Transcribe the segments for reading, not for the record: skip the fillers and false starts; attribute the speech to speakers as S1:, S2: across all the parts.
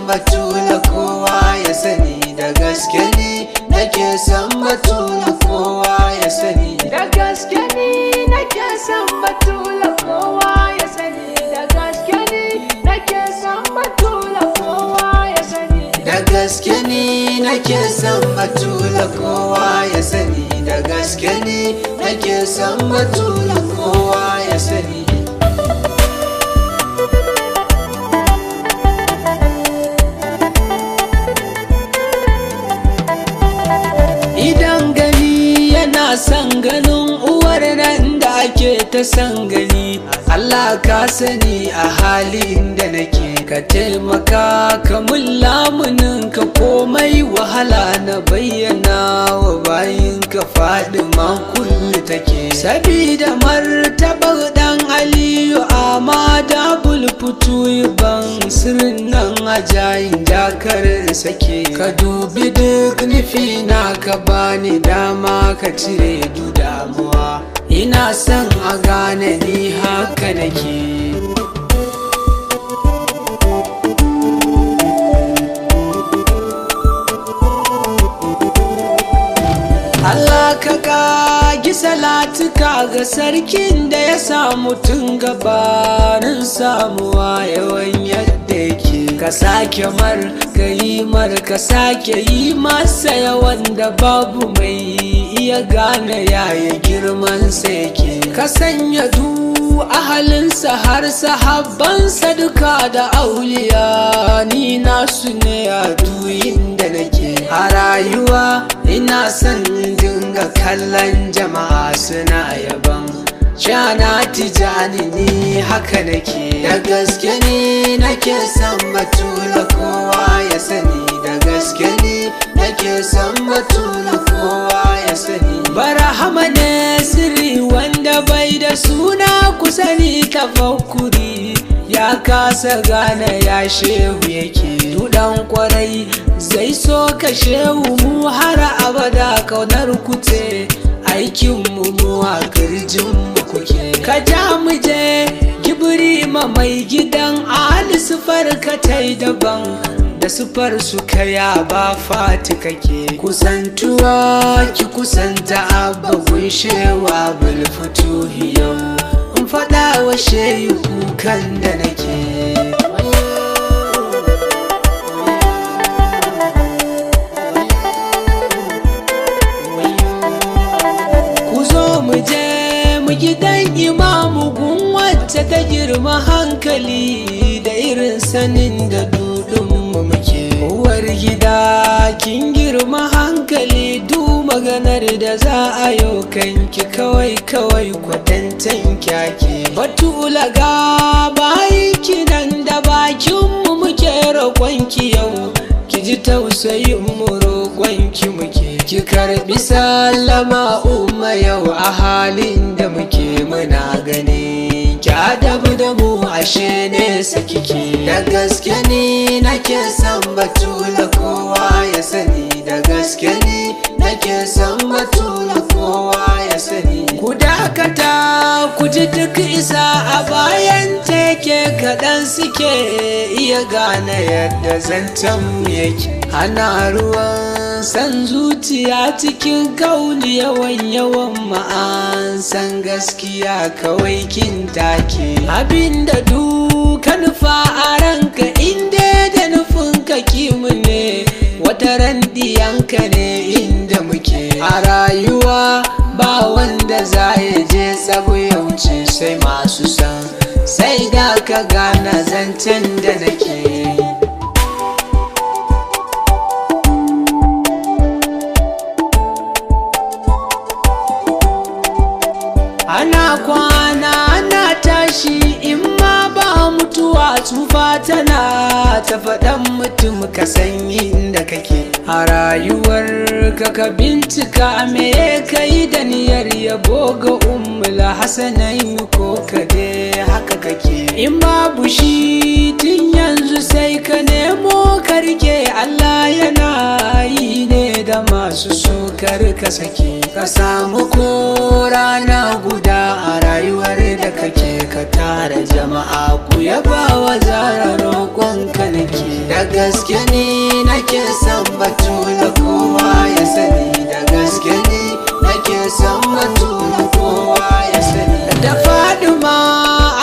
S1: son Batula kowa ya sani, da gaske ni nake son Batula kowa ya sani,
S2: da gaske ni nake son Batula kowa ya sani, da gaske ni nake son Batula kowa ya sani,
S1: da gaske ni nake son Batula kowa ya sani, da gaske ni nake son Batula kowa ya sani. Idan gani yana son ganin uwar nan da ake ta son gani, Allah ka sani a halin da nake, ka taimaka ka mun lamunin ka komai wahala na bayyana wa bayin ka Fadima kullu take, sabida martabar dan Aliyu Amada bulfutu ban sirrin nan ajayin dakarar sake, ka dubi duk nufi na ka bani dama ka cire du damuwa, ina son a gane ni haka nake. Allah ka kagi salatuka ga sarkin da ya samu tun gabanin samuwa yawan yadda yake, ka sake mar ka yi mar ka sake yi masa yawan da babu mai iya gane yaya girman sa yake, ka sanya du ahalinsa har sahabbansa duka da auliya ni nasu ne a duyin da nake, a rayuwa ina son dinga kallon jama'a suna yaban Shana Tijani ni haka nake, da gaske ni nake son Batula kowa ya sani, da gaske ni nake son Batula kowa ya sani. Barahama ne sirri wanda bai da suna kusani tafakkuri, ya kasa gane ya shehu yake, dudan kwarai zai so ka shehu mu har abada kaunar kuce aikin mu a kirjin mu kuke, ka ja mu je kibiri ma mai gidan Ali sufar ka tai daban da sufar su kaya ba fati kake, kusantuwa ki kusanta abba gunshewa bulfutu yau in faɗa wa shehu kukan da nake. Gidan imamu gun wacce ta girma hankali da irin sanin da dudunmu muke, uwar gida kin girma hankali du maganar da za a yau kanki kawai kwatantan kyake, Batula ga bayi kinan da bakinmu muke roƙonki yau, ki ji tausayin mu roƙonki muke, ki karbi sallama umma yau a halin da muke muna gani, ki adabu da mu ashe nesa kike, da gaske ni nake son Batula kowa ya sani, da gaske ni nake son Batula kowa ya sani. Ku dakata ku ji duk isa a bayan teke kaɗan suke iya gane yadda zancen yake, ana ruwan san zuciya cikin kauli yawan ma'an san gaskiya kawai kin take, abinda duka nufa a ranka inda da nufin ka kimu ne wata randiyanka ne inda muke, a rayuwa ba wanda za ya je tsago ya wuce sai masu san, sai da ka gane zancen da nake. Ana kwana ana tashi in ma ba mutuwa tsufa tana ta faɗan mutum ka san inda kake, a rayuwar ka bincika me kai da niyyar yabo ga ummul hasanai ko ka dai haka kake, in babu shi tun yanzu sai ka nemo ka rike, Allah yana yi ne da masu sokar ka sake, ka samu ko rana guda a rayuwar da kake, ka tara jama'a ku yaba wa zara roƙon ka nake, daga gaske ni nake son Batula kowa ya sani, da gaske ni nake son Batula kowa ya sani. Da Fadima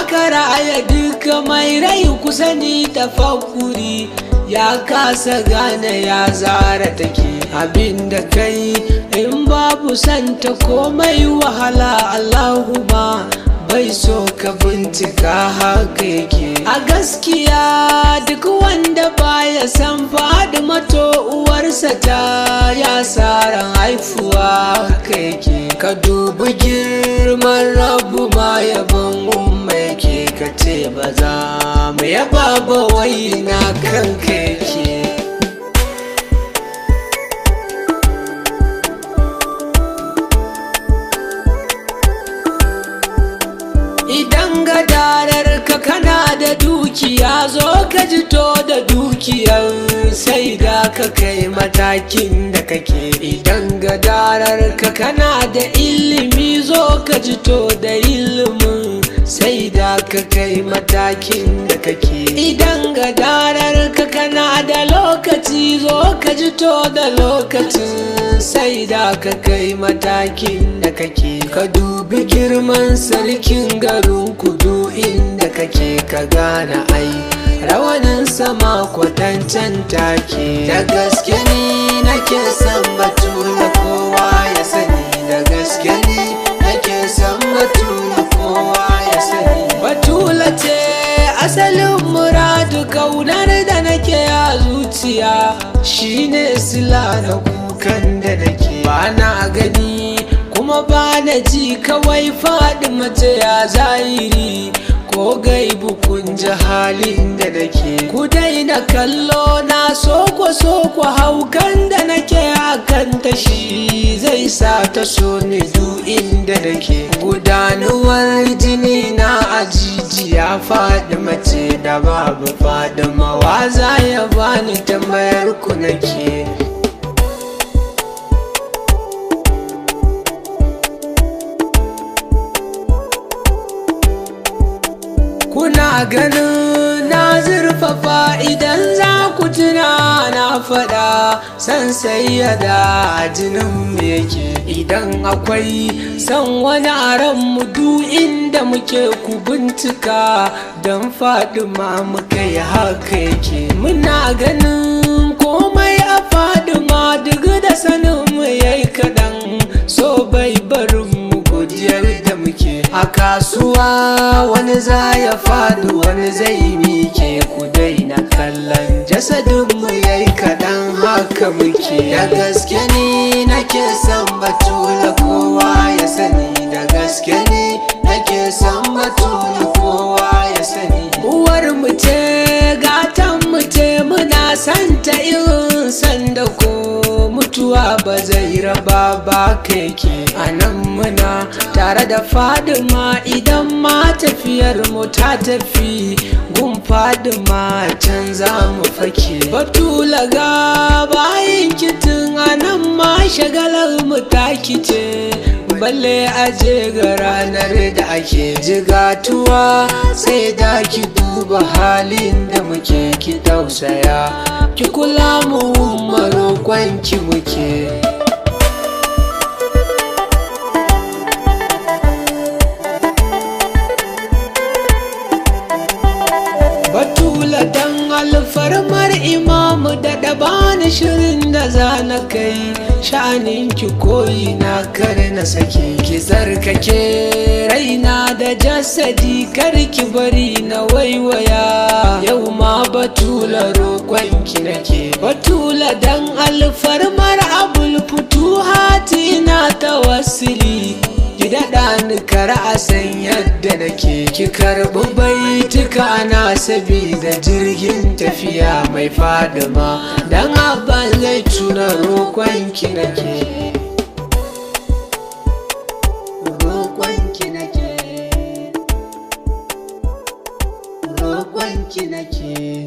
S1: aka raya duka mai rai kusa ni tafakkuri ya kasa gane ya Zara take. Abinda kai in babu santa komai wahala, Allahumma bai so ka bincika haka yake. A gaskiya duk wanda baya san Fadima to uwarsa ta ya saran haifuwa haka yake. Ka dubi girman Rabu ma yabon umma yake, ka ce ba za mu yaba ba wai na kanka yake. Idan gadarar ka kana da dukiya zo ka jito da dukiyar sai da ka kai matakin da kake. Idan gadarar ka kana da ilimi zo ka jito da ilimin sai da ka kai matakin da kake. Idan gadarar ka kana da lokaci zo ka jito da lokacin sai da ka kai matakin da kake. Ka dubi girman sarkin garin kudu inda kake ka gane ai rawanin sama kwatancen take. Da gaske ni nake son Batula kowa ya sani, da gaske ni nake son Batula kowa ya sani. Batula ce asalin muradu, kaunar da nake a zuciya shine sila na kukan da nake. Ba na gani kuma ba na ji, kawai Fadima ce ya zahiri ko gaibu kun ji halin da nake. Ku daina kallo na soko haukan da nake akan ta shi zai sa ta so ni duk inda nake. Gudanuwar jini na ajijiya Fadima ce, da babu Fadima wa za ya bani tambayar ku nake. Kuna ganin na zurfafa idan za ku tuna na faɗa san sayyada jinin mu yake. Idan akwai san wani a ranmu duk inda muke ku bincika, don Fadima muka yi haka yake. Muna ganin komai a Fadima duk da sanin mu yayi kaɗan, so bai barin mu godiyar da muke. A kasuwa wani za ya faɗi wani zai mike, ku daina kallon jasadin mu yayi kaɗan haka muke. Da gaske ni nake son Batula kowa ya sani, da gaske ni nake son Batula kowa ya sani. Uwar mu ce gatan mu ce, muna santa irin sanda ko mutuwa ba zai raba ba keke. A nan muna tare da Fadima idan ma tafiyar mu ta tafi gun Fadima can za mu fake. Batula ga bayin kitin a nan ma shagalar mu ta kice, balle aje ga ranar da ake jigatuwa sai da ki duba halin da muke, ki tausaya ki kula mu roƙonki muke. Batula dan alfarmar imamu da bani shirin da za na kai, sha'anin ki koyi na kar na sake. Ki tsarkake raina da jasadi kar ki bari na waiwaya, yau ma Batula roƙonki nake. Batula dan alfarmar Abul Futuhati na tawassuli, ki daɗa ni kar a san yadda nake. Ki karɓi baituka na sabida jirgin tafiya mai Fadima, dan abban zai tuna roƙonki nake. Roƙonki nake, roƙonki nake.